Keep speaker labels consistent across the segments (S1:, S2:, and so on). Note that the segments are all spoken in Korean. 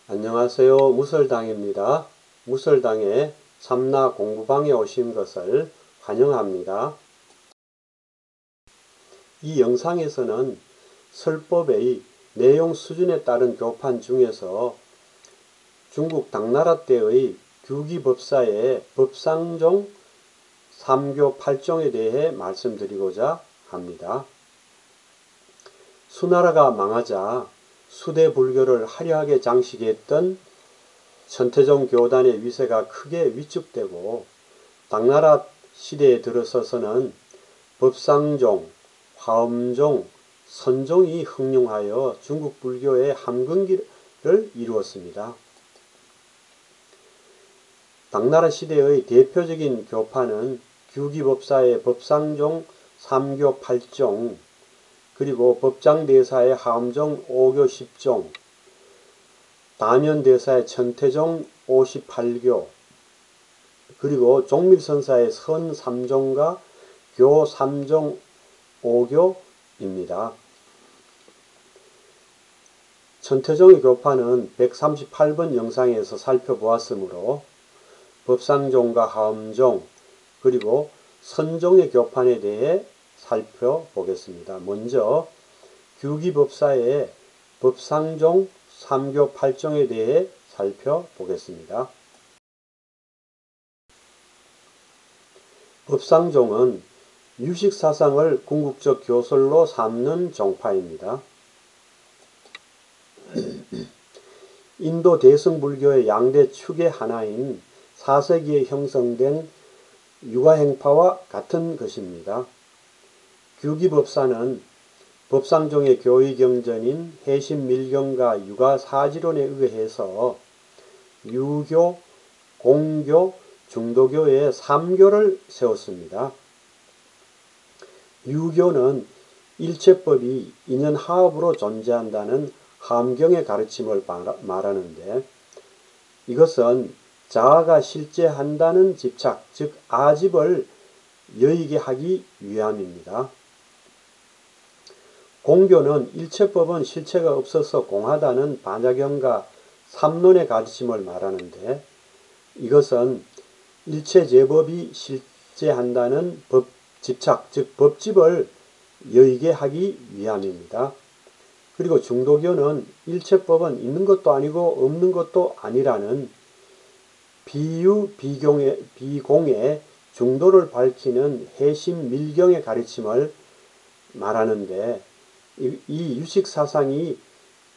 S1: 안녕하세요. 무설당입니다. 무설당의 참나 공부방에 오신 것을 환영합니다. 이 영상에서는 설법의 내용 수준에 따른 교판 중에서 중국 당나라 때의 규기법사의 법상종 3교 8종에 대해 말씀드리고자 합니다. 수나라가 망하자 수대불교를 화려하게 장식했던 천태종 교단의 위세가 크게 위축되고 당나라 시대에 들어서서는 법상종, 화엄종, 선종이 흥룡하여 중국 불교의 함근기를 이루었습니다. 당나라 시대의 대표적인 교파는 규기법사의 법상종 3교 8종, 그리고 법장대사의 화엄종 5교 10종, 다면대사의 천태종 58교, 그리고 종밀선사의 선 3종과 교 3종 5교입니다. 천태종의 교파는 138번 영상에서 살펴보았으므로 법상종과 화엄종 그리고 선종의 교판에 대해 살펴보겠습니다. 먼저 규기법사의 법상종 3교 8종에 대해 살펴보겠습니다. 법상종은 유식사상을 궁극적 교설로 삼는 종파입니다. 인도 대승불교의 양대 축의 하나인 4세기에 형성된 유가행파와 같은 것입니다. 규기법사는 법상종의 교의경전인 해심밀경과 유가사지론에 의해서 유교, 공교, 중도교의 3교를 세웠습니다. 유교는 일체법이 인연화합으로 존재한다는 함경의 가르침을 말하는데, 이것은 자아가 실제한다는 집착, 즉 아집을 여의게 하기 위함입니다. 공교는 일체법은 실체가 없어서 공하다는 반야경과 삼론의 가르침을 말하는데, 이것은 일체제법이 실제한다는 집착, 즉 법집을 여의게 하기 위함입니다. 그리고 중도교는 일체법은 있는 것도 아니고 없는 것도 아니라는 비유, 비공의 중도를 밝히는 해심밀경의 가르침을 말하는데, 이 유식사상이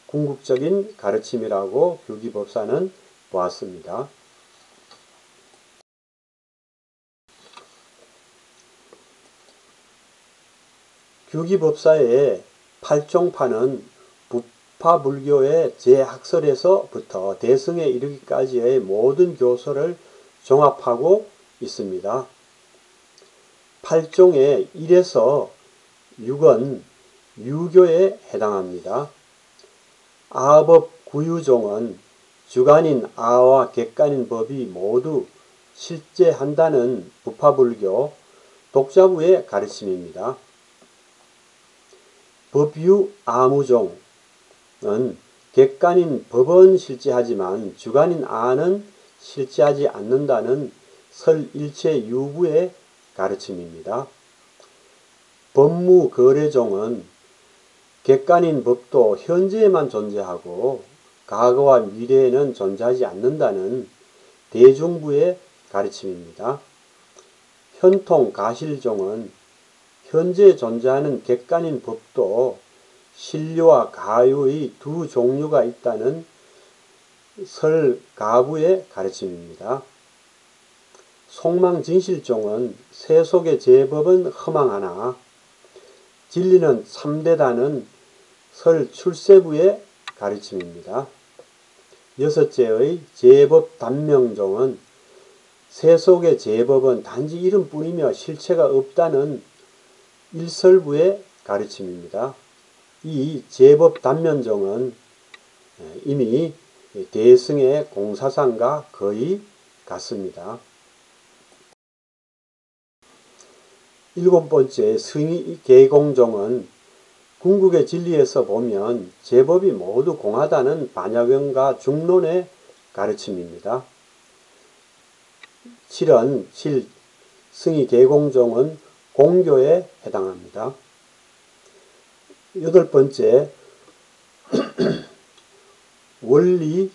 S1: 궁극적인 가르침이라고 규기법사는 보았습니다. 규기법사의 8종파는 부파불교의 제학설에서부터 대승에 이르기까지의 모든 교설을 종합하고 있습니다. 8종의 1에서 6은 유교에 해당합니다. 아법 구유종은 주관인 아와 객관인 법이 모두 실제한다는 부파불교 독자부의 가르침입니다. 법유 아무종은 객관인 법은 실제하지만 주관인 아는 실제하지 않는다는 설일체 유부의 가르침입니다. 법무거래종은 객관인 법도 현재에만 존재하고 과거와 미래에는 존재하지 않는다는 대중부의 가르침입니다. 현통가실종은 현재 존재하는 객관인 법도 신료와 가유의 두 종류가 있다는 설가부의 가르침입니다. 속망진실종은 세속의 제법은 허망하나 진리는 참되다는 설출세부의 가르침입니다. 여섯째의 제법단명종은 세속의 제법은 단지 이름뿐이며 실체가 없다는 일설부의 가르침입니다. 이 제법단면종은 이미 대승의 공사상과 거의 같습니다. 일곱 번째 승의계공종은 궁극의 진리에서 보면 제법이 모두 공하다는 반야경과 중론의 가르침입니다. 7은 7 승희 계공종은 공교에 해당합니다. 8번째 원리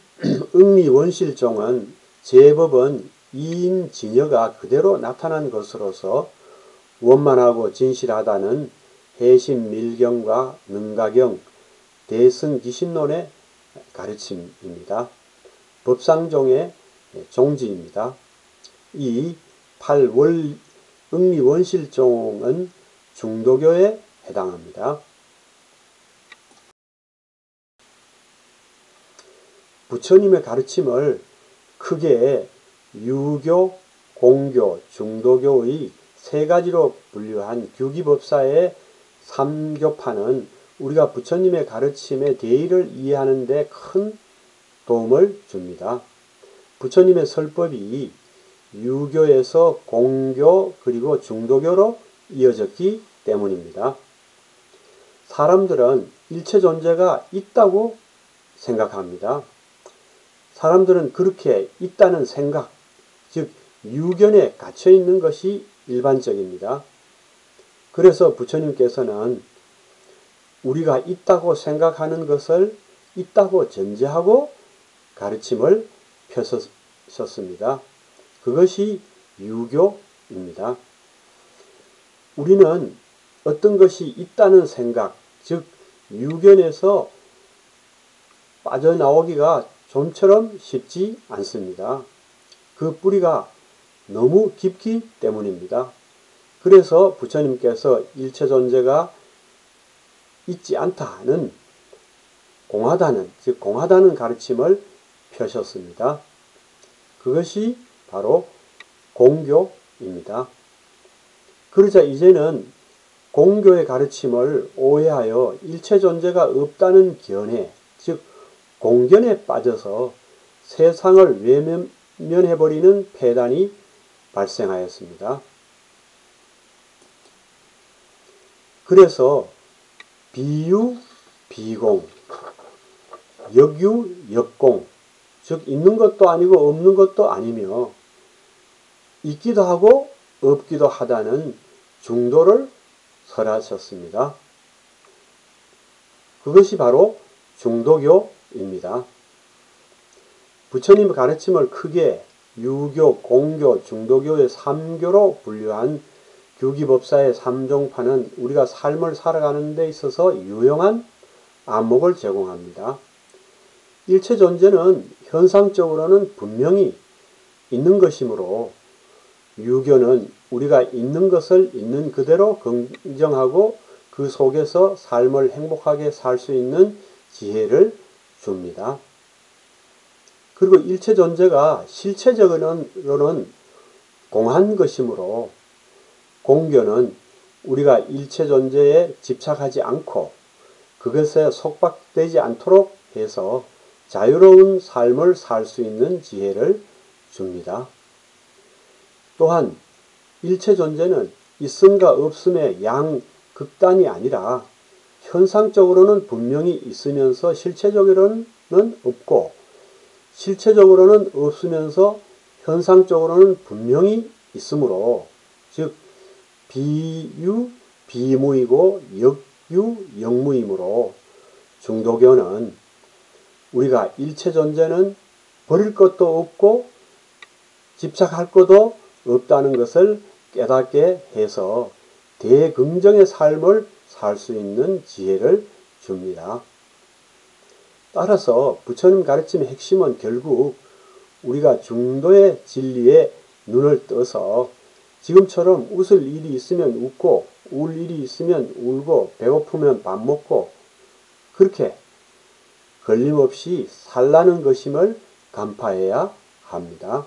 S1: 응리 원실종은 제법은 이인 진여가 그대로 나타난 것으로서 원만하고 진실하다는 해심 밀경과 능가경 대승기신론의 가르침입니다. 법상종의 종지입니다. 이 8월 응리원실종은 중도교에 해당합니다. 부처님의 가르침을 크게 유교, 공교, 중도교의 세 가지로 분류한 규기법사의 3교파는 우리가 부처님의 가르침의 대의를 이해하는 데 큰 도움을 줍니다. 부처님의 설법이 유교에서 공교 그리고 중도교로 이어졌기 때문입니다. 사람들은 일체 존재가 있다고 생각합니다. 사람들은 그렇게 있다는 생각, 즉 유견에 갇혀 있는 것이 일반적입니다. 그래서 부처님께서는 우리가 있다고 생각하는 것을 있다고 전제하고 가르침을 펴셨습니다. 그것이 유교입니다. 우리는 어떤 것이 있다는 생각, 즉 유견에서 빠져나오기가 좀처럼 쉽지 않습니다. 그 뿌리가 너무 깊기 때문입니다. 그래서 부처님께서 일체 존재가 있지 않다는 공하다는, 즉 공하다는 가르침을 펴셨습니다. 그것이 바로 공교입니다. 그러자 이제는 공교의 가르침을 오해하여 일체 존재가 없다는 견해, 즉 공견에 빠져서 세상을 외면해버리는 폐단이 발생하였습니다. 그래서 비유, 비공, 역유, 역공, 즉 있는 것도 아니고 없는 것도 아니며 있기도 하고 없기도 하다는 중도를 설하셨습니다. 그것이 바로 중도교입니다. 부처님의 가르침을 크게 유교, 공교, 중도교의 3교로 분류한 규기법사의 3종파는 우리가 삶을 살아가는 데 있어서 유용한 안목을 제공합니다. 일체 존재는 현상적으로는 분명히 있는 것이므로 유교는 우리가 있는 것을 있는 그대로 긍정하고 그 속에서 삶을 행복하게 살 수 있는 지혜를 줍니다. 그리고 일체 존재가 실체적으로는 공한 것이므로 공교는 우리가 일체 존재에 집착하지 않고 그것에 속박되지 않도록 해서 자유로운 삶을 살 수 있는 지혜를 줍니다. 또한 일체 존재는 있음과 없음의 양극단이 아니라 현상적으로는 분명히 있으면서 실체적으로는 없고 실체적으로는 없으면서 현상적으로는 분명히 있으므로 즉 비유, 비무이고 역유, 역무이므로 중도교는 우리가 일체 존재는 버릴 것도 없고 집착할 것도 없다는 것을 깨닫게 해서 대긍정의 삶을 살 수 있는 지혜를 줍니다. 따라서 부처님 가르침의 핵심은 결국 우리가 중도의 진리에 눈을 떠서 지금처럼 웃을 일이 있으면 웃고 울 일이 있으면 울고 배고프면 밥 먹고 그렇게 걸림없이 살라는 것임을 간파해야 합니다.